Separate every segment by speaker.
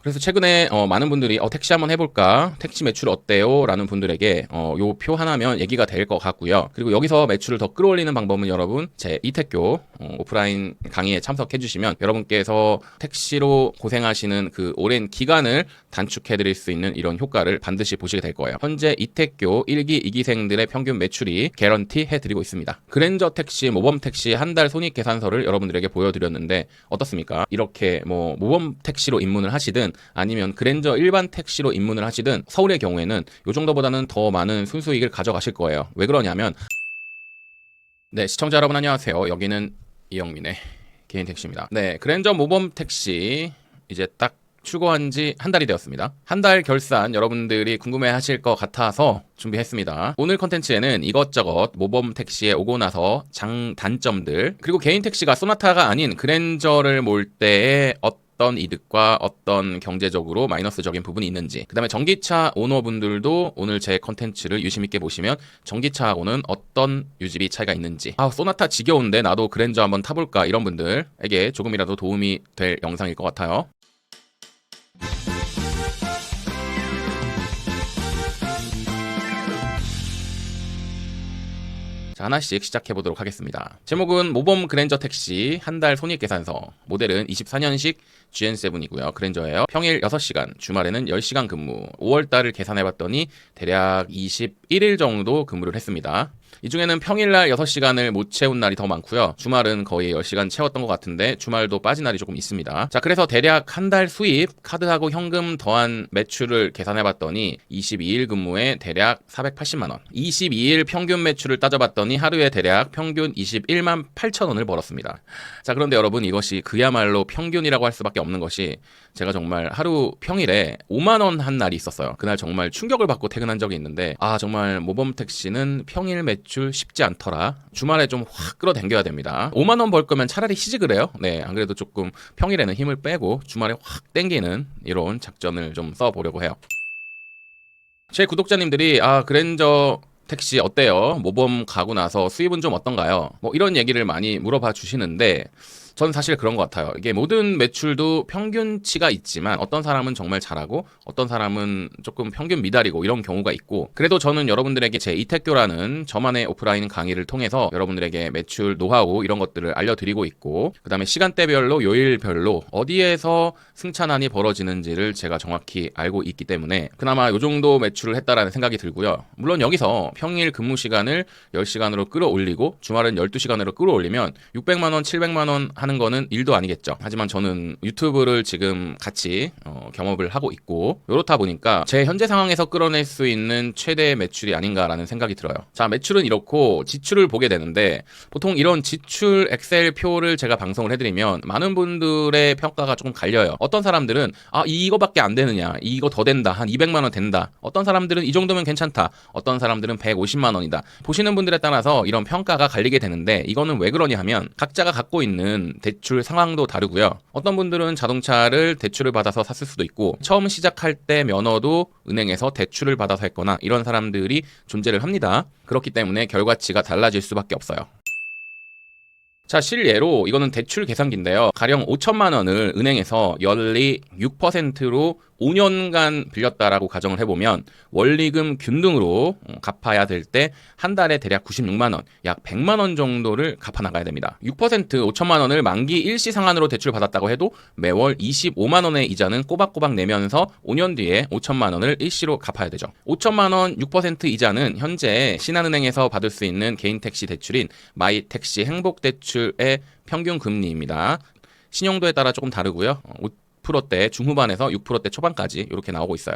Speaker 1: 그래서 최근에 많은 분들이 택시 한번 해볼까? 택시 매출 어때요? 라는 분들에게 요 표 하나면 얘기가 될 것 같고요. 그리고 여기서 매출을 더 끌어올리는 방법은 여러분 제 이택교 오프라인 강의에 참석해 주시면 여러분께서 택시로 고생하시는 그 오랜 기간을 단축해 드릴 수 있는 이런 효과를 반드시 보시게 될 거예요. 현재 이택교 1기, 2기생들의 평균 매출이 개런티 해드리고 있습니다. 그랜저 택시, 모범 택시 한 달 손익 계산서를 여러분들에게 보여드렸는데 어떻습니까? 이렇게 모범 택시로 입문을 하시든 아니면 그랜저 일반 택시로 입문을 하시든 서울의 경우에는 이 정도보다는 더 많은 순수익을 가져가실 거예요. 왜 그러냐면 네, 시청자 여러분 안녕하세요. 여기는 이영민의 개인 택시입니다. 네, 그랜저 모범 택시 이제 딱 출고한 지 한 달이 되었습니다. 한 달 결산 여러분들이 궁금해 하실 것 같아서 준비했습니다. 오늘 컨텐츠에는 이것저것 모범 택시에 오고 나서 장단점들, 그리고 개인 택시가 소나타가 아닌 그랜저를 몰 때의 어떤 이득과 어떤 경제적으로 마이너스적인 부분이 있는지, 그 다음에 전기차 오너분들도 오늘 제 컨텐츠를 유심있게 보시면 전기차하고는 어떤 유지비 차이가 있는지, 소나타 지겨운데 나도 그랜저 한번 타볼까, 이런 분들에게 조금이라도 도움이 될 영상일 것 같아요. 자, 하나씩 시작해보도록 하겠습니다. 제목은 모범 그랜저 택시 한 달 손익계산서, 모델은 24년식 GN7이고요. 그랜저예요. 평일 6시간, 주말에는 10시간 근무. 5월달을 계산해봤더니 대략 21일 정도 근무를 했습니다. 이 중에는 평일날 6시간을 못 채운 날이 더 많고요. 주말은 거의 10시간 채웠던 것 같은데 주말도 빠진 날이 조금 있습니다. 자, 그래서 대략 한 달 수입, 카드하고 현금 더한 매출을 계산해봤더니 22일 근무에 대략 480만원, 22일 평균 매출을 따져봤더니 하루에 대략 평균 21만 8천원을 벌었습니다. 자, 그런데 여러분, 이것이 그야말로 평균이라고 할 수밖에 없는 것이, 제가 정말 하루 평일에 5만원 한 날이 있었어요. 그날 정말 충격을 받고 퇴근한 적이 있는데, 정말 모범 택시는 평일 매출 쉽지 않더라. 주말에 좀 확 끌어당겨야 됩니다. 5만원 벌 거면 차라리 시직을 해요. 네, 안 그래도 조금 평일에는 힘을 빼고 주말에 확 땡기는 이런 작전을 좀 써보려고 해요. 제 구독자님들이 그랜저 택시 어때요? 모범 가고 나서 수입은 좀 어떤가요? 이런 얘기를 많이 물어봐 주시는데, 전 사실 그런 것 같아요. 이게 모든 매출도 평균치가 있지만 어떤 사람은 정말 잘하고 어떤 사람은 조금 평균 미달이고 이런 경우가 있고, 그래도 저는 여러분들에게 제 이택교라는 저만의 오프라인 강의를 통해서 여러분들에게 매출 노하우 이런 것들을 알려드리고 있고, 그 다음에 시간대별로 요일별로 어디에서 승차난이 벌어지는지를 제가 정확히 알고 있기 때문에 그나마 요 정도 매출을 했다라는 생각이 들고요. 물론 여기서 평일 근무 시간을 10시간으로 끌어올리고 주말은 12시간으로 끌어올리면 600만원, 700만원 하는 거는 일도 아니겠죠. 하지만 저는 유튜브를 지금 같이 겸업을 하고 있고, 이렇다 보니까 제 현재 상황에서 끌어낼 수 있는 최대의 매출이 아닌가라는 생각이 들어요. 자, 매출은 이렇고 지출을 보게 되는데, 보통 이런 지출 엑셀 표를 제가 방송을 해드리면 많은 분들의 평가가 조금 갈려요. 어떤 사람들은 이거밖에 안 되느냐, 이거 더 된다, 한 200만원 된다. 어떤 사람들은 이 정도면 괜찮다, 어떤 사람들은 150만원이다. 보시는 분들에 따라서 이런 평가가 갈리게 되는데, 이거는 왜 그러냐 하면 각자가 갖고 있는 대출 상황도 다르고요. 어떤 분들은 자동차를 대출을 받아서 샀을 수도 있고, 처음 시작할 때 면허도 은행에서 대출을 받아서 했거나 이런 사람들이 존재를 합니다. 그렇기 때문에 결과치가 달라질 수밖에 없어요. 자, 실예로 이거는 대출 계산기인데요. 가령 5천만 원을 은행에서 연리 6%로 5년간 빌렸다라고 가정을 해보면 원리금 균등으로 갚아야 될 때 한 달에 대략 96만 원, 약 100만 원 정도를 갚아 나가야 됩니다. 6% 5천만 원을 만기 일시 상환으로 대출 받았다고 해도 매월 25만 원의 이자는 꼬박꼬박 내면서 5년 뒤에 5천만 원을 일시로 갚아야 되죠. 5천만 원 6% 이자는 현재 신한은행에서 받을 수 있는 개인 택시 대출인 마이택시 행복대출의 평균 금리입니다. 신용도에 따라 조금 다르고요. 5%대 중후반에서 6%대 초반까지 이렇게 나오고 있어요.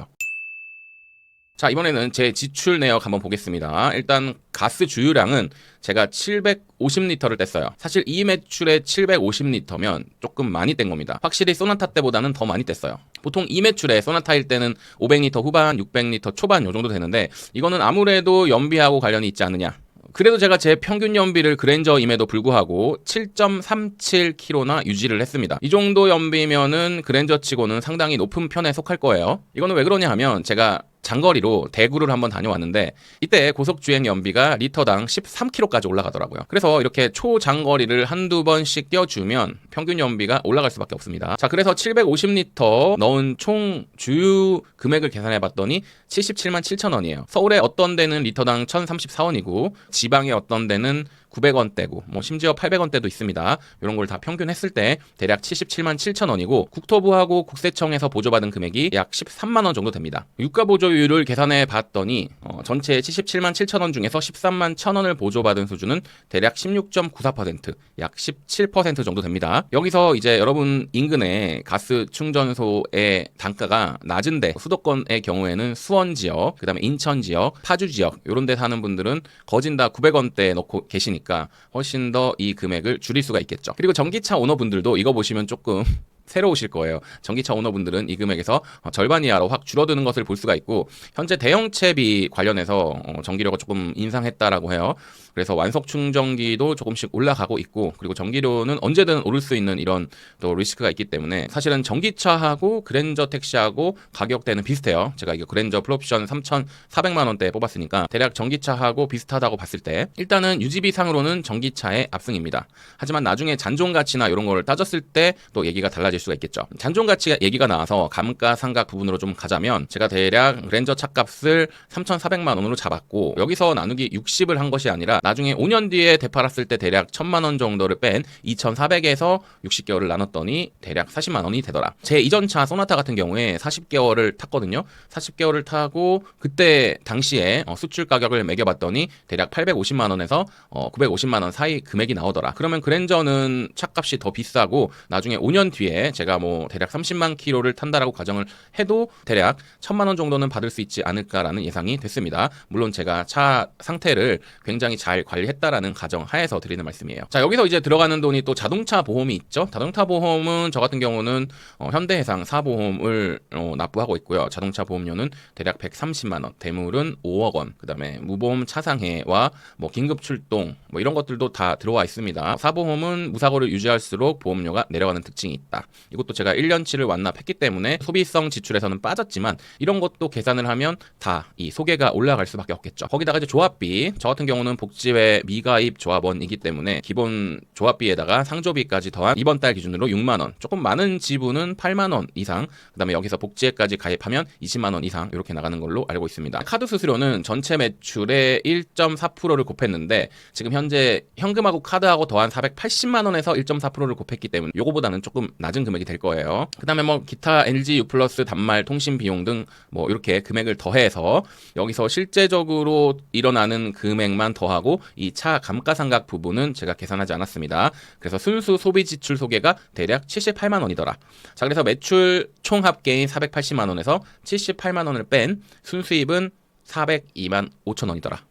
Speaker 1: 자, 이번에는 제 지출 내역 한번 보겠습니다. 일단 가스 주유량은 제가 750리터를 뗐어요. 사실 이 매출에 750리터면 조금 많이 뗀 겁니다. 확실히 소나타 때보다는 더 많이 뗐어요. 보통 이 매출에 소나타일 때는 500리터 후반, 600리터 초반 요 정도 되는데, 이거는 아무래도 연비하고 관련이 있지 않느냐. 그래도 제가 제 평균 연비를 그랜저임에도 불구하고 7.37km나 유지를 했습니다. 이 정도 연비면은 그랜저 치고는 상당히 높은 편에 속할 거예요. 이거는 왜 그러냐 하면 제가 장거리로 대구를 한번 다녀왔는데 이때 고속주행 연비가 리터당 13km까지 올라가더라고요. 그래서 이렇게 초장거리를 한두 번씩 뛰어주면 평균 연비가 올라갈 수밖에 없습니다. 자, 그래서 750리터 넣은 총 주유 금액을 계산해 봤더니 77만 7천 원이에요. 서울에 어떤 데는 리터당 1,034원이고 지방에 어떤 데는 900원대고 뭐 심지어 800원대도 있습니다. 이런 걸 다 평균했을 때 대략 77만 7천 원이고 국토부하고 국세청에서 보조받은 금액이 약 13만 원 정도 됩니다. 유가 보조율을 계산해 봤더니 전체 77만 7천 원 중에서 13만 1천 원을 보조받은 수준은 대략 16.94%, 약 17% 정도 됩니다. 여기서 이제 여러분 인근에 가스 충전소의 단가가 낮은데 수도권의 경우에는 수원 지역, 그다음에 인천 지역, 파주 지역 이런 데 사는 분들은 거진 다 900원대에 넣고 계시니까 훨씬 더 이 금액을 줄일 수가 있겠죠. 그리고 전기차 오너분들도 이거 보시면 조금 새로우실 거예요. 전기차 오너분들은 이 금액에서 절반 이하로 확 줄어드는 것을 볼 수가 있고 현재 대형채비 관련해서 전기료가 조금 인상했다라고 해요. 그래서 완속 충전기도 조금씩 올라가고 있고 그리고 전기료는 언제든 오를 수 있는 이런 또 리스크가 있기 때문에 사실은 전기차하고 그랜저 택시하고 가격대는 비슷해요. 제가 이거 그랜저 풀옵션 3,400만 원대에 뽑았으니까 대략 전기차하고 비슷하다고 봤을 때 일단은 유지비상으로는 전기차의 압승입니다. 하지만 나중에 잔존 가치나 이런 걸 따졌을 때 또 얘기가 달라질 수가 있겠죠. 잔존 가치가 얘기가 나와서 감가상각 부분으로 좀 가자면 제가 대략 그랜저 차값을 3,400만 원으로 잡았고 여기서 나누기 60을 한 것이 아니라 나중에 5년 뒤에 되팔았을 때 대략 1,000만 원 정도를 뺀 2,400에서 60개월을 나눴더니 대략 40만 원이 되더라. 제 이전 차 소나타 같은 경우에 40개월을 탔거든요. 40개월을 타고 그때 당시에 수출 가격을 매겨봤더니 대략 850만 원에서 950만 원 사이 금액이 나오더라. 그러면 그랜저는 차값이 더 비싸고 나중에 5년 뒤에 제가 뭐 대략 30만 킬로를 탄다라고 가정을 해도 대략 1,000만 원 정도는 받을 수 있지 않을까라는 예상이 됐습니다. 물론 제가 차 상태를 굉장히 잘 관리했다라는 가정 하에서 드리는 말씀이에요. 자, 여기서 이제 들어가는 돈이 또 자동차 보험이 있죠. 자동차 보험은 저 같은 경우는 현대해상 사보험을 납부하고 있고요. 자동차 보험료는 대략 130만 원, 대물은 5억 원, 그다음에 무보험 차상해와 뭐 긴급 출동 뭐 이런 것들도 다 들어와 있습니다. 사보험은 무사고를 유지할수록 보험료가 내려가는 특징이 있다. 이것도 제가 1년치를 완납했기 때문에 소비성 지출에서는 빠졌지만 이런 것도 계산을 하면 다 이 소개가 올라갈 수밖에 없겠죠. 거기다가 이제 조합비, 저 같은 경우는 복지회 미가입 조합원이기 때문에 기본 조합비에다가 상조비까지 더한 이번 달 기준으로 6만 원, 조금 많은 지분은 8만 원 이상, 그다음에 여기서 복지회까지 가입하면 20만 원 이상 이렇게 나가는 걸로 알고 있습니다. 카드 수수료는 전체 매출의 1.4%를 곱했는데 지금 현재 현금하고 카드하고 더한 480만 원에서 1.4%를 곱했기 때문에 요거보다는 조금 낮은 금액이 될 거예요. 그다음에 뭐 기타 LG U+ 단말 통신 비용 등 뭐 이렇게 금액을 더해서 여기서 실제적으로 일어나는 금액만 더하고 이 차 감가상각 부분은 제가 계산하지 않았습니다. 그래서 순수 소비 지출 소개가 대략 78만 원이더라. 자, 그래서 매출 총 합계인 480만 원에서 78만 원을 뺀 순수입은 402만 5천 원이더라.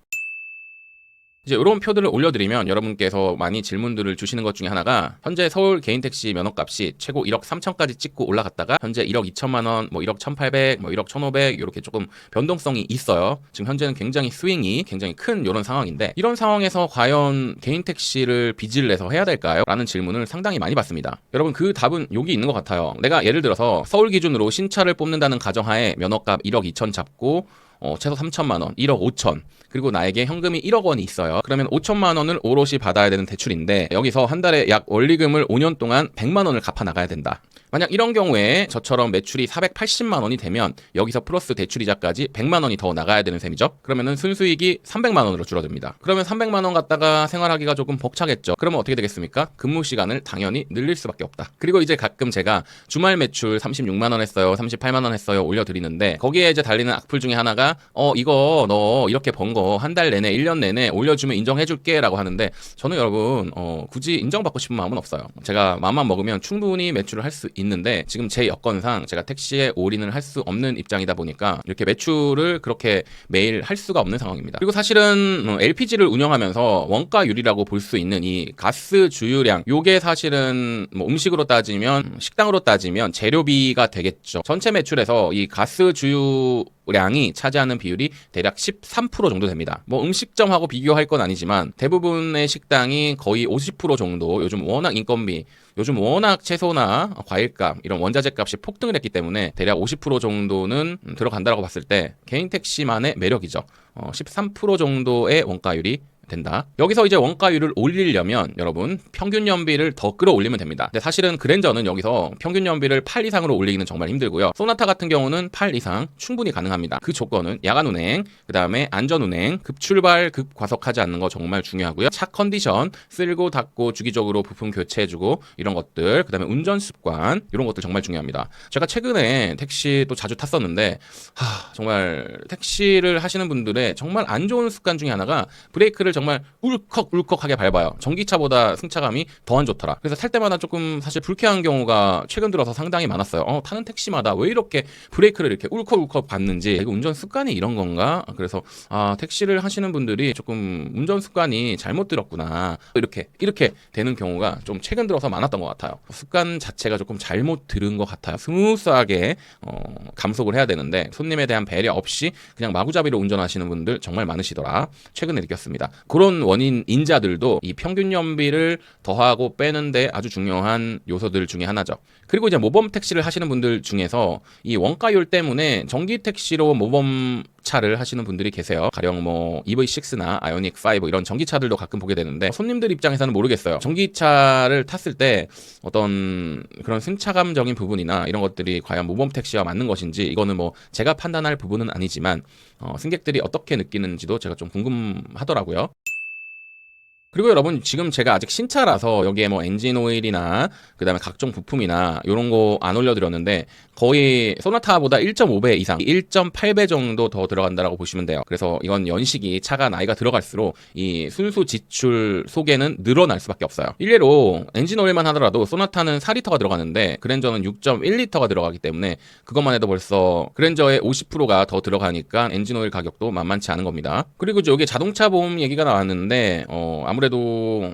Speaker 1: 이제 이런 표들을 올려드리면 여러분께서 많이 질문들을 주시는 것 중에 하나가 현재 서울 개인택시 면허값이 최고 1억 3천까지 찍고 올라갔다가 현재 1억 2천만 원, 뭐 1억 1,800, 뭐 1억 1,500 이렇게 조금 변동성이 있어요. 지금 현재는 굉장히 스윙이 굉장히 큰 이런 상황인데 이런 상황에서 과연 개인택시를 빚을 내서 해야 될까요? 라는 질문을 상당히 많이 받습니다. 여러분 그 답은 여기 있는 것 같아요. 내가 예를 들어서 서울 기준으로 신차를 뽑는다는 가정하에 면허값 1억 2천 잡고 최소 3천만 원, 1억 5천, 그리고 나에게 현금이 1억 원이 있어요. 그러면 5천만 원을 오롯이 받아야 되는 대출인데 여기서 한 달에 약 원리금을 5년 동안 100만 원을 갚아 나가야 된다. 만약 이런 경우에 저처럼 매출이 480만 원이 되면 여기서 플러스 대출이자까지 100만 원이 더 나가야 되는 셈이죠. 그러면은 순수익이 300만 원으로 줄어듭니다. 그러면 300만 원 갖다가 생활하기가 조금 벅차겠죠. 그러면 어떻게 되겠습니까? 근무 시간을 당연히 늘릴 수밖에 없다. 그리고 이제 가끔 제가 주말 매출 36만 원 했어요, 38만 원 했어요 올려드리는데 거기에 이제 달리는 악플 중에 하나가 이거 너 이렇게 번 거 한 달 내내 1년 내내 올려주면 인정해줄게 라고 하는데 저는 여러분 굳이 인정받고 싶은 마음은 없어요. 제가 마음만 먹으면 충분히 매출을 할 수 있는데 지금 제 여건상 제가 택시에 올인을 할 수 없는 입장이다 보니까 이렇게 매출을 그렇게 매일 할 수가 없는 상황입니다. 그리고 사실은 LPG를 운영하면서 원가율이라고 볼 수 있는 이 가스 주유량 요게 사실은 뭐 음식으로 따지면 식당으로 따지면 재료비가 되겠죠. 전체 매출에서 이 가스 주유량이 차지하는 비율이 대략 13% 정도 됩니다. 뭐 음식점하고 비교할 건 아니지만 대부분의 식당이 거의 50% 정도 요즘 워낙 인건비 요즘 워낙 채소나 과일값 이런 원자재 값이 폭등을 했기 때문에 대략 50% 정도는 들어간다고 봤을 때 개인 택시만의 매력이죠. 13% 정도의 원가율이 된다. 여기서 이제 원가율을 올리려면 여러분 평균 연비를 더 끌어올리면 됩니다. 근데 사실은 그랜저는 여기서 평균 연비를 8 이상으로 올리기는 정말 힘들고요. 소나타 같은 경우는 8 이상 충분히 가능합니다. 그 조건은 야간 운행, 그 다음에 안전 운행, 급출발, 급과속하지 않는 거 정말 중요하고요. 차 컨디션, 쓸고 닦고 주기적으로 부품 교체해주고 이런 것들, 그 다음에 운전 습관 이런 것들 정말 중요합니다. 제가 최근에 택시도 자주 탔었는데 정말 택시를 하시는 분들의 정말 안 좋은 습관 중에 하나가 브레이크를 정말 울컥울컥하게 밟아요. 전기차보다 승차감이 더 안 좋더라. 그래서 탈 때마다 조금 사실 불쾌한 경우가 최근 들어서 상당히 많았어요. 타는 택시마다 왜 이렇게 브레이크를 이렇게 울컥울컥 밟는지, 이거 운전 습관이 이런 건가? 그래서 택시를 하시는 분들이 조금 운전 습관이 잘못 들었구나. 이렇게 되는 경우가 좀 최근 들어서 많았던 것 같아요. 습관 자체가 조금 잘못 들은 것 같아요. 스무스하게 감속을 해야 되는데 손님에 대한 배려 없이 그냥 마구잡이로 운전하시는 분들 정말 많으시더라. 최근에 느꼈습니다. 그런 원인 인자들도 이 평균 연비를 더하고 빼는데 아주 중요한 요소들 중에 하나죠. 그리고 이제 모범 택시를 하시는 분들 중에서 이 원가율 때문에 전기 택시로 모범 차를 하시는 분들이 계세요. 가령 뭐 EV6나 아이오닉 5 이런 전기차들도 가끔 보게 되는데 손님들 입장에서는 모르겠어요. 전기차를 탔을 때 어떤 그런 승차감적인 부분이나 이런 것들이 과연 모범 택시와 맞는 것인지, 이거는 뭐 제가 판단할 부분은 아니지만 승객들이 어떻게 느끼는지도 제가 좀 궁금하더라고요. 그리고 여러분 지금 제가 아직 신차라서 여기에 뭐 엔진 오일이나 그 다음에 각종 부품이나 이런 거 안 올려드렸는데 거의 소나타보다 1.5배 이상 1.8배 정도 더 들어간다라고 보시면 돼요. 그래서 이건 연식이 차가 나이가 들어갈수록 이 순수 지출 속에는 늘어날 수밖에 없어요. 일례로 엔진 오일만 하더라도 소나타는 4리터가 들어가는데 그랜저는 6.1리터가 들어가기 때문에 그것만 해도 벌써 그랜저의 50%가 더 들어가니까 엔진 오일 가격도 만만치 않은 겁니다. 그리고 여기 자동차 보험 얘기가 나왔는데 아무래도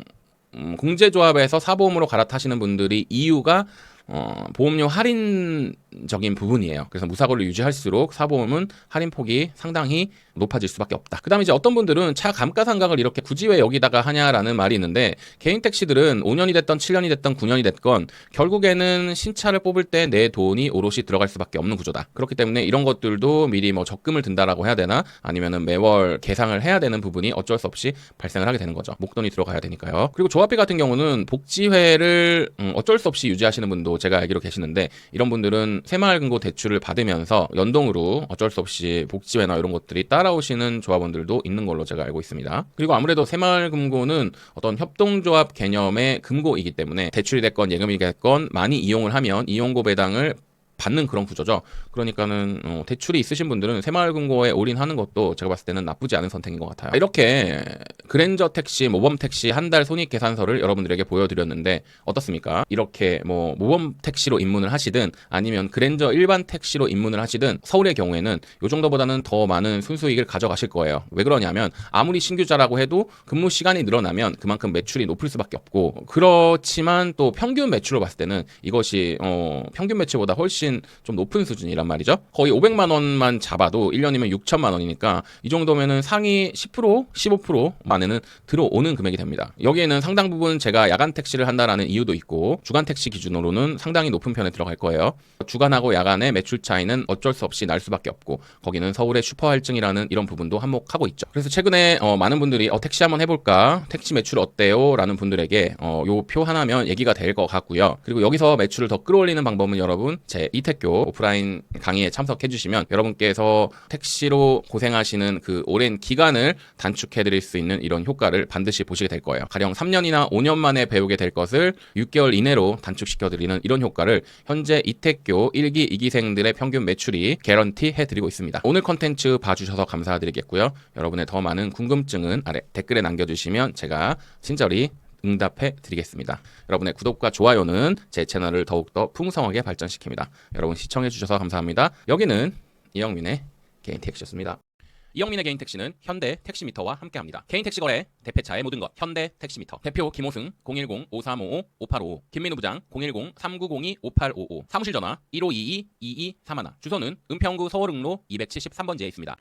Speaker 1: 공제조합에서 사보험으로 갈아타시는 분들이 이유가 보험료 할인적인 부분이에요. 그래서 무사고를 유지할수록 사보험은 할인 폭이 상당히 높아질 수밖에 없다. 그 다음에 이제 어떤 분들은 차 감가상각을 이렇게 굳이 왜 여기다가 하냐라는 말이 있는데, 개인 택시들은 5년이 됐던 7년이 됐던 9년이 됐건 결국에는 신차를 뽑을 때 내 돈이 오롯이 들어갈 수밖에 없는 구조다. 그렇기 때문에 이런 것들도 미리 뭐 적금을 든다라고 해야 되나, 아니면은 매월 계상을 해야 되는 부분이 어쩔 수 없이 발생을 하게 되는 거죠. 목돈이 들어가야 되니까요. 그리고 조합비 같은 경우는 복지회를 어쩔 수 없이 유지하시는 분도 제가 알기로 계시는데, 이런 분들은 새마을금고 대출을 받으면서 연동으로 어쩔 수 없이 복지회나 이런 것들이 따라오시는 조합원들도 있는 걸로 제가 알고 있습니다. 그리고 아무래도 새마을금고는 어떤 협동조합 개념의 금고이기 때문에 대출이 됐건 예금이 됐건 많이 이용을 하면 이용고 배당을 받는 그런 구조죠. 그러니까는 대출이 있으신 분들은 새마을금고에 올인하는 것도 제가 봤을 때는 나쁘지 않은 선택인 것 같아요. 이렇게 그랜저 택시, 모범 택시 한 달 손익 계산서를 여러분들에게 보여드렸는데 어떻습니까? 이렇게 뭐 모범 택시로 입문을 하시든 아니면 그랜저 일반 택시로 입문을 하시든 서울의 경우에는 이 정도보다는 더 많은 순수익을 가져가실 거예요. 왜 그러냐면 아무리 신규자라고 해도 근무 시간이 늘어나면 그만큼 매출이 높을 수밖에 없고, 그렇지만 또 평균 매출로 봤을 때는 이것이 평균 매출보다 훨씬 좀 높은 수준이란 말이죠. 거의 500만 원만 잡아도 1년이면 6천만 원이니까 이 정도면은 상위 10%, 15% 안에는 들어오는 금액이 됩니다. 여기에는 상당 부분 제가 야간 택시를 한다라는 이유도 있고, 주간 택시 기준으로는 상당히 높은 편에 들어갈 거예요. 주간하고 야간의 매출 차이는 어쩔 수 없이 날 수밖에 없고, 거기는 서울의 슈퍼 할증이라는 이런 부분도 한몫하고 있죠. 그래서 최근에 많은 분들이 택시 한번 해볼까? 택시 매출 어때요? 라는 분들에게 요 표 하나면 얘기가 될 것 같고요. 그리고 여기서 매출을 더 끌어올리는 방법은 여러분 제 이택교 오프라인 강의에 참석해 주시면 여러분께서 택시로 고생하시는 그 오랜 기간을 단축해 드릴 수 있는 이런 효과를 반드시 보시게 될 거예요. 가령 3년이나 5년 만에 배우게 될 것을 6개월 이내로 단축시켜 드리는 이런 효과를 현재 이택교 1기, 2기생들의 평균 매출이 개런티 해드리고 있습니다. 오늘 컨텐츠 봐주셔서 감사드리겠고요. 여러분의 더 많은 궁금증은 아래 댓글에 남겨주시면 제가 친절히 응답해 드리겠습니다. 여러분의 구독과 좋아요는 제 채널을 더욱더 풍성하게 발전시킵니다. 여러분 시청해 주셔서 감사합니다. 여기는 이영민의 개인 택시였습니다. 이영민의 개인 택시는 현대 택시미터와 함께합니다. 개인 택시 거래, 대패차의 모든 것, 현대 택시미터. 대표 김호승 010-5355-5855, 김민우 부장 010-3902-5855, 사무실 전화 1522-2231, 주소는 은평구 서월흥로 273번지에 있습니다.